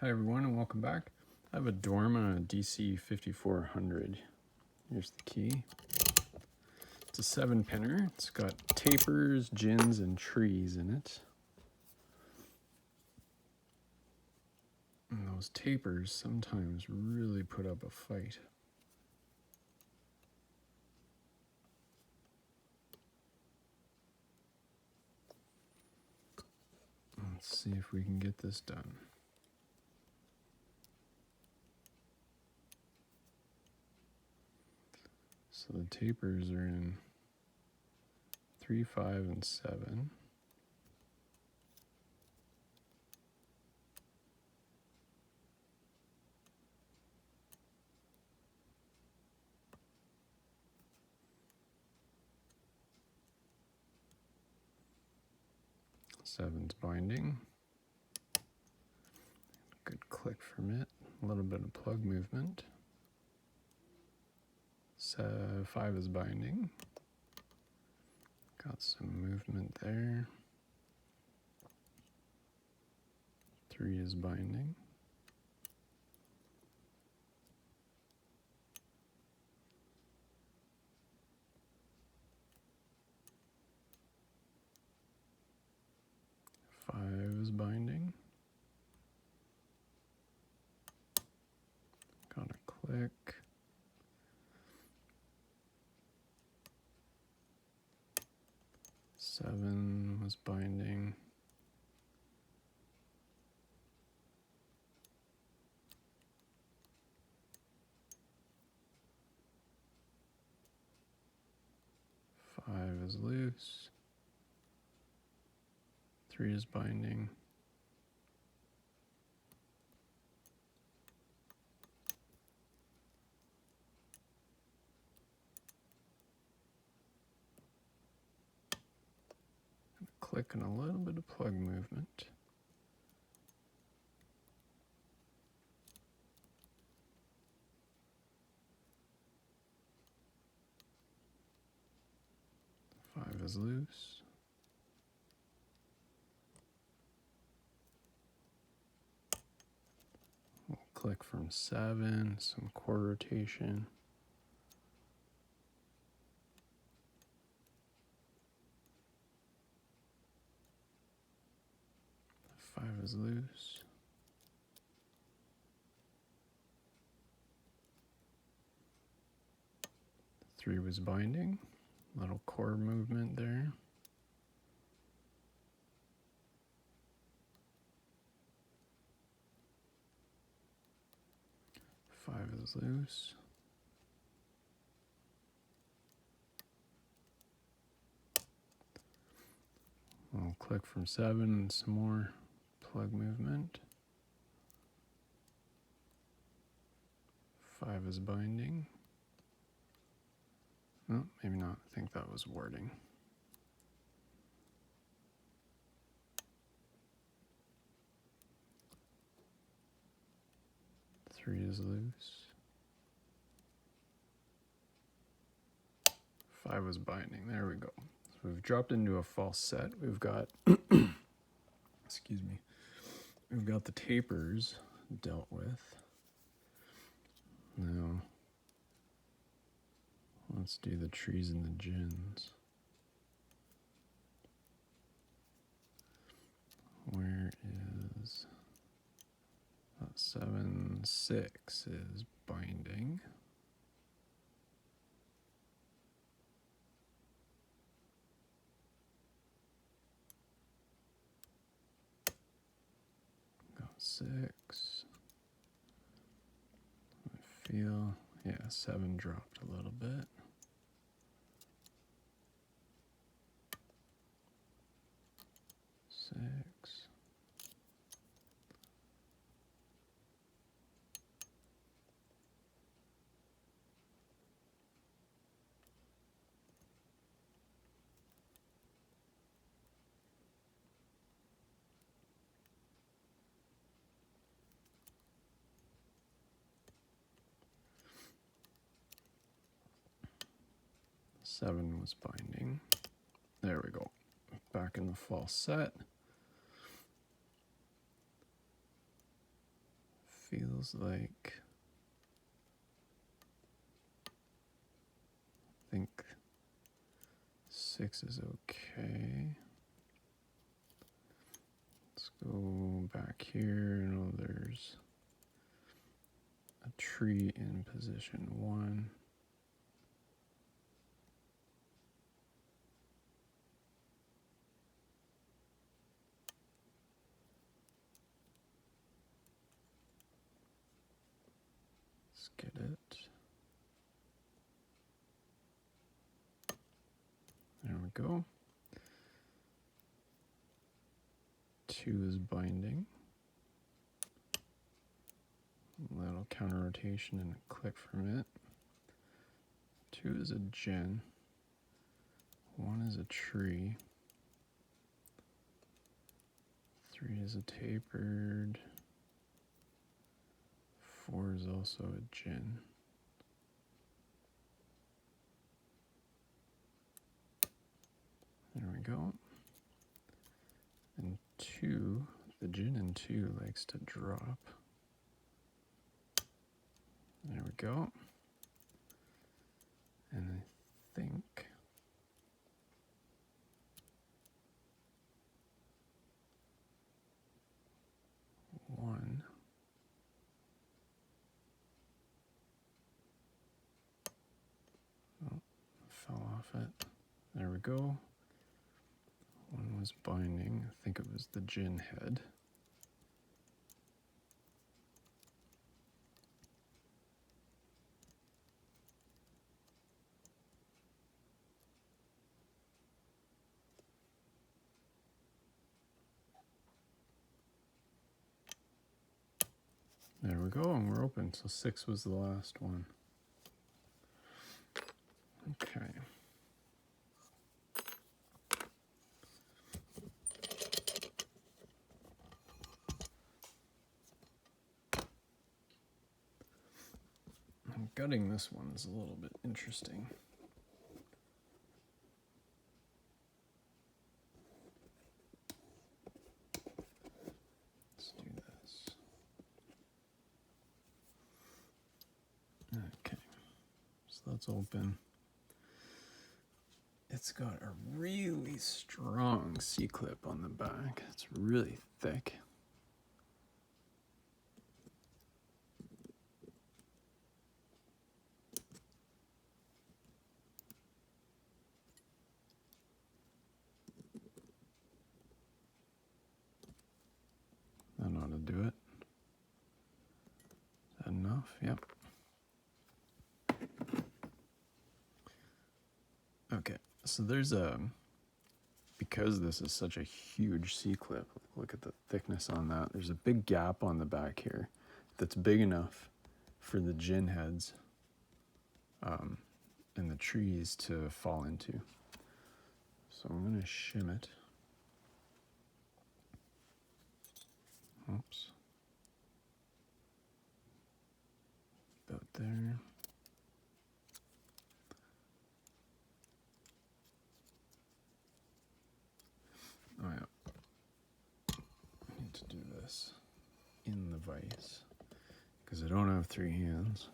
Hi everyone and welcome back. I have a Dorma DC5400. Here's the key. It's a 7-pinner. It's got tapers, gins, and trees in it. And those tapers sometimes really put up a fight. Let's see if we can get this done. So the tapers are in 3, 5, and 7. Seven's binding. Good click from it. A little bit of plug movement. 5 is binding. Got some movement there. 3 is binding. Is binding. Got a click. 7 was binding. 5 is loose. 3 is binding. 5 and a little bit of plug movement. Five is loose. We'll click from 7, some core rotation. 5 is loose. 3 was binding. Little core movement there. 5 is loose. We'll click from 7 and some more plug movement. 5 is binding. Oh, maybe not. I think that was wording. 3 is loose. 5 was binding. There we go. So we've dropped into a false set. We've got, excuse me, we've got the tapers dealt with. Now, let's do the trees and the gins. Where is 7, 6 is binding. Got 6. I feel, yeah, 7 dropped a little bit. 6. 7 was binding. There we go. Back in the false set. feels like, I think 6 is okay. Let's go back here. Oh, there's a tree in position 1. Let's get it. There we go. 2 is binding. A little counter rotation and a click from it. 2 is a gin. 1 is a tree. 3 is a tapered. 4 is also a gin. There we go. And 2, the gin in 2 likes to drop. There we go. And I think one. Oh, fell off it. There we go. 1 was binding. I think it was the gin head. There we go, and we're open. So 6 was the last one. Okay. Gutting this one is a little bit interesting. Let's do this. Okay, so that's open. It's got a really strong C-clip on the back. It's really thick. That ought to do it. Is that enough? Yep. Okay, so there's because this is such a huge C-clip, look at the thickness on that. There's a big gap on the back here that's big enough for the gin heads and the trees to fall into. So I'm going to shim it. Oops. About there. Oh yeah. I need to do this in the vise because I don't have 3 hands.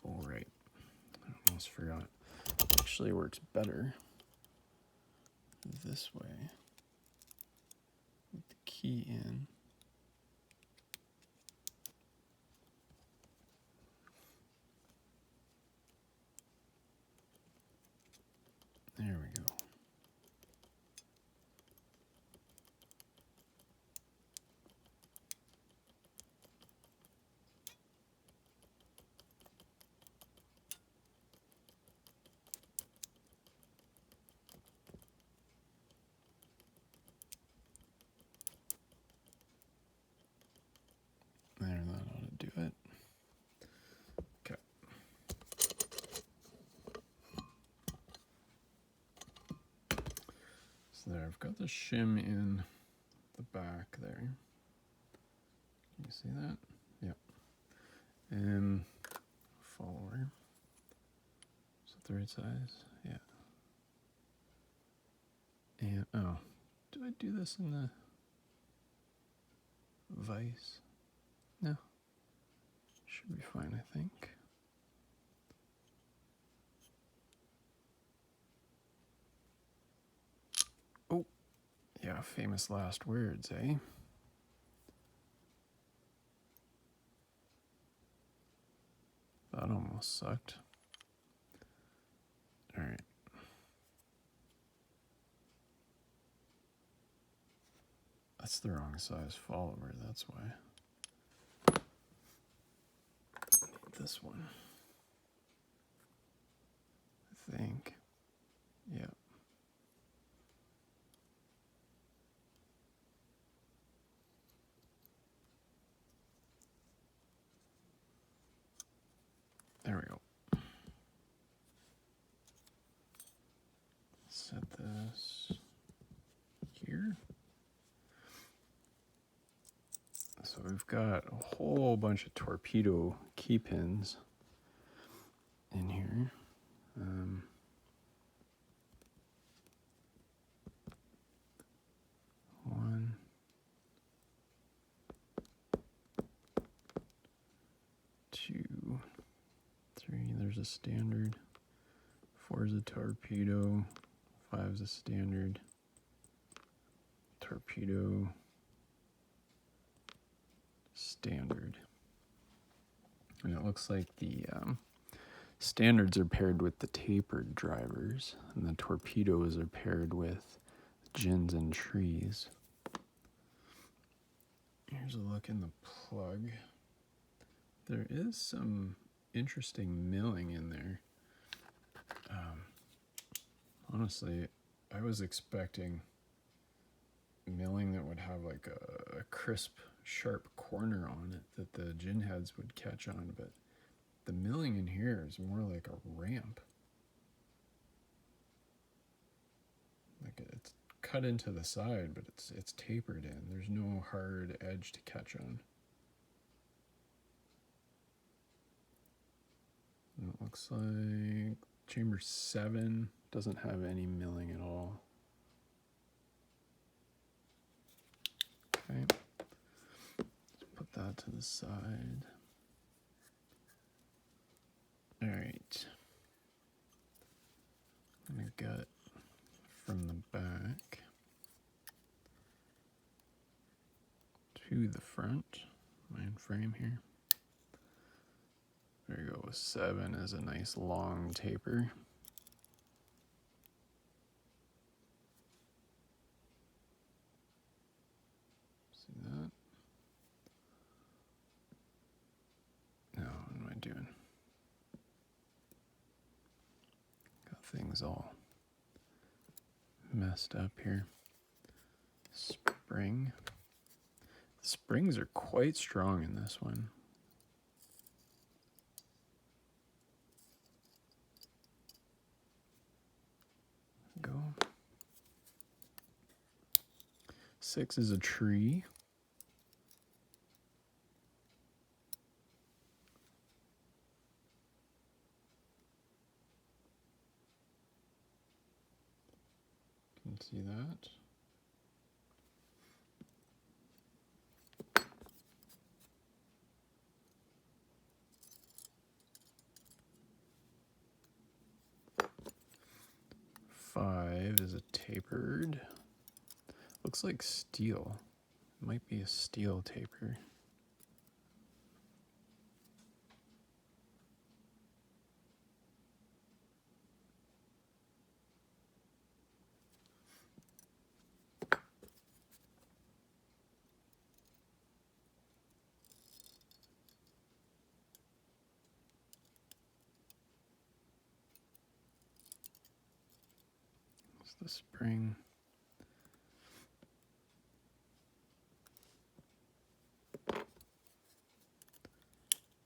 Oh right, I almost forgot. It actually works better this way with the key in. There we go. There, that ought to do it. Okay. So there, I've got the shim in. the back there. Can you see that? Yep. And follower. Is that the right size? Yeah. And, oh, do I do this in the vise? No. Should be fine, I think. Oh, yeah, famous last words, eh? That almost sucked. All right. That's the wrong size follower, that's why. I need this one. I think. Yeah. There we go. Set this here. So we've got a whole bunch of torpedo key pins in here. One, two, three. There's a standard. 4 is a torpedo. 5 is a standard. Torpedo. Standard. And it looks like the standards are paired with the tapered drivers, and the torpedoes are paired with gins and trees. Here's a look in the plug. There is some interesting milling in there. Honestly, I was expecting milling that would have like a crisp, sharp corner on it that the gin heads would catch on, but the milling in here is more like a ramp. Like it's cut into the side, but it's tapered in. There's no hard edge to catch on. And it looks like chamber 7 doesn't have any milling at all. Okay, let's put that to the side. All right, I'm gonna gut from the back to the front, main frame here. There you go, 7 is a nice long taper. See that? No, what am I doing? Got things all messed up here. Spring. The springs are quite strong in this one. Go. 6 is a tree. Can you see that? Five is a tapered. Looks like steel. Might be a steel taper. It's the spring.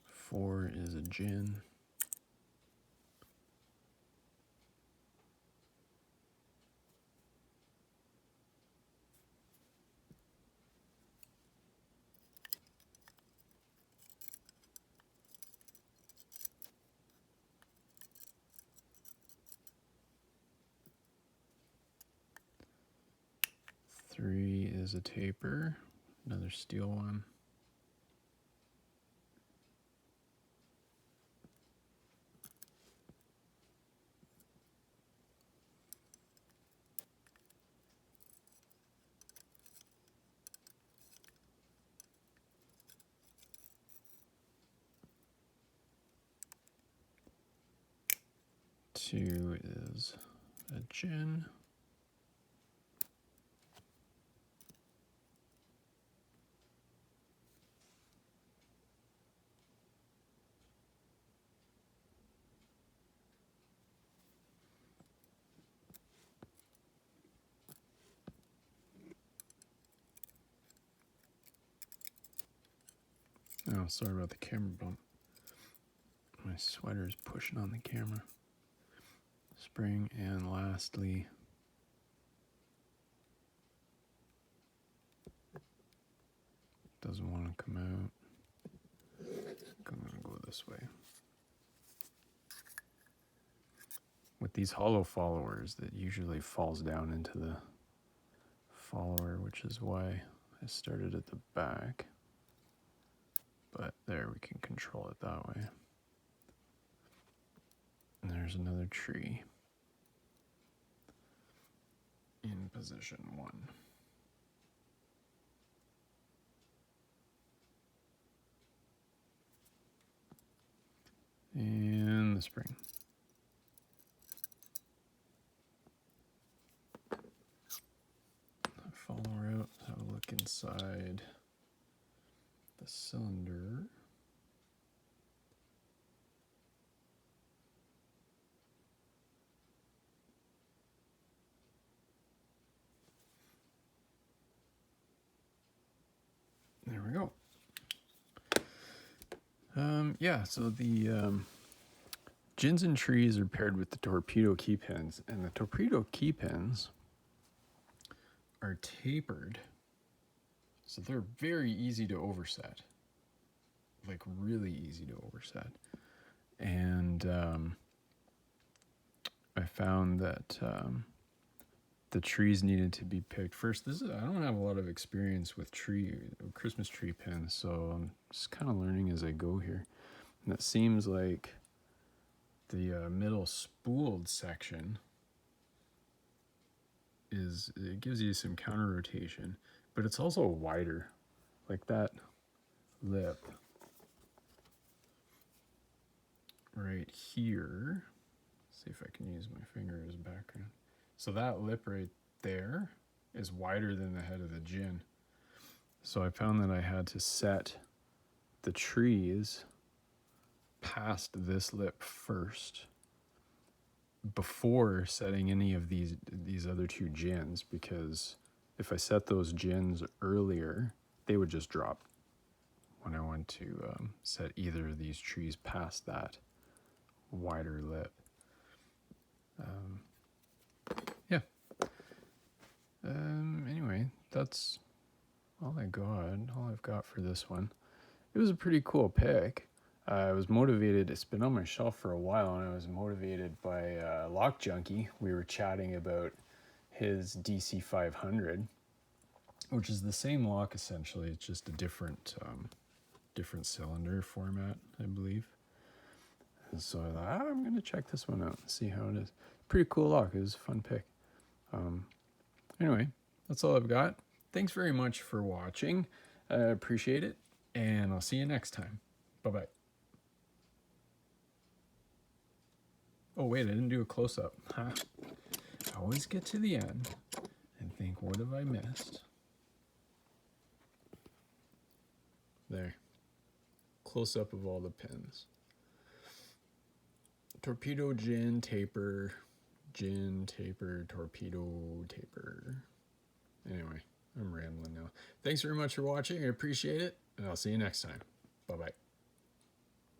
Four is a gin. 3 is a taper, another steel one. Two is a gin. Oh, sorry about the camera bump. My sweater is pushing on the camera. Spring, and lastly, doesn't want to come out. I'm going to go this way. With these hollow followers, that usually falls down into the follower, which is why I started at the back. But there, we can control it that way. And there's another tree in position 1. And the spring. Follower out, have a look inside the cylinder. There we go. Yeah, so the gins and trees are paired with the torpedo keypins, and the torpedo keypins are tapered, so they're very easy to overset, like really easy to overset. And I found that the trees needed to be picked first. I don't have a lot of experience with Christmas tree pins, so I'm just kind of learning as I go here. And it seems like the middle spooled section it gives you some counter rotation, but it's also wider, like that lip right here. See if I can use my finger as background. So that lip right there is wider than the head of the gin. So I found that I had to set the trees past this lip first before setting any of these other two gins, because if I set those gins earlier, they would just drop when I went to set either of these trees past that wider lip. Yeah. Anyway, that's all I've got for this one. It was a pretty cool pick. I was motivated. It's been on my shelf for a while, and I was motivated by Lock Junkie. We were chatting about his DC500, which is the same lock essentially. It's just a different cylinder format, I believe. And so I thought, I'm going to check this one out and see how it is. Pretty cool lock. It was a fun pick. Anyway, that's all I've got. Thanks very much for watching. I appreciate it, and I'll see you next time. Bye-bye. Oh, wait, I didn't do a close-up. Huh? I always get to the end and think, what have I missed? There. Close-up of all the pins. Torpedo, gin, taper, torpedo, taper. Anyway, I'm rambling now. Thanks very much for watching. I appreciate it, and I'll see you next time. Bye-bye.